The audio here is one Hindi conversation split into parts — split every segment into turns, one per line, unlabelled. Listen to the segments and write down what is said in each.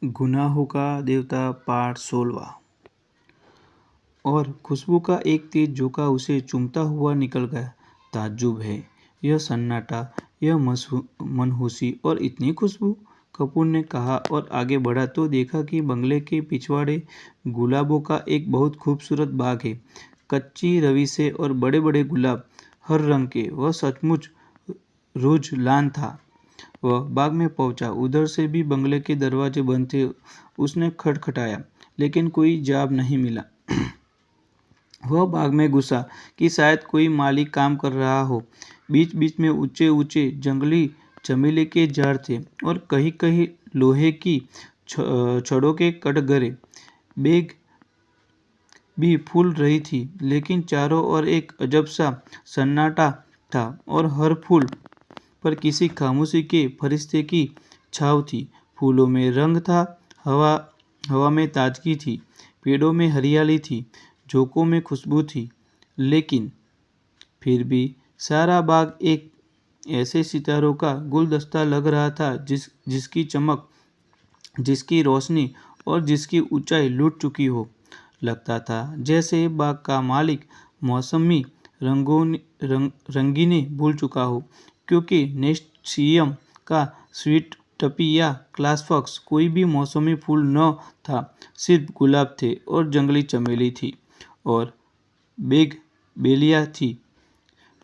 गुनाहों का देवता पार्ट 16। और खुशबू का एक तेज झोंका उसे चूमता हुआ निकल गया। ताज्जुब है, यह सन्नाटा, यह मनहूसी और इतनी खुशबू। कपूर ने कहा और आगे बढ़ा तो देखा कि बंगले के पिछवाड़े गुलाबों का एक बहुत खूबसूरत बाग है। कच्ची रवीसें और बड़े बड़े गुलाब, हर रंग के। वह सचमुच रुजलान था। वह बाग में पहुंचा। उधर से भी बंगले के दरवाजे बंद थे। उसने खटखटाया, लेकिन कोई जवाब नहीं मिला। वह बाग में घुसा कि शायद कोई माली काम कर रहा हो। बीच बीच में ऊंचे ऊंचे जंगली चमेली के झाड़ थे और कहीं कहीं लोहे की छड़ों के कटघरे। बेग भी फूल रही थी, लेकिन चारों ओर एक अजब सा सन्नाटा था और हर फूल पर किसी खामोशी के फरिश्ते की छाव थी। फूलों में रंग था, हवा में ताजगी थी, पेड़ों में हरियाली थी, झोंकों में खुशबू थी। लेकिन फिर भी सारा बाग एक ऐसे सितारों का गुलदस्ता लग रहा था जिसकी चमक, जिसकी रोशनी और जिसकी ऊंचाई लुट चुकी हो। लगता था जैसे बाग का मालिक मौसमी रंगीनी भूल चुका हो, क्योंकि नेस्टियम का स्वीट टपी या क्लासफॉक्स कोई भी मौसमी फूल न था। सिर्फ गुलाब थे और जंगली चमेली थी और बेग बेलिया थी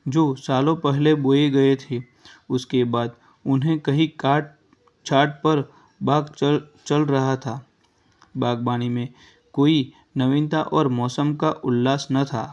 जो सालों पहले बोए गए थे। उसके बाद उन्हें कहीं काट छाट पर बाग चल रहा था। बागबानी में कोई नवीनता और मौसम का उल्लास न था।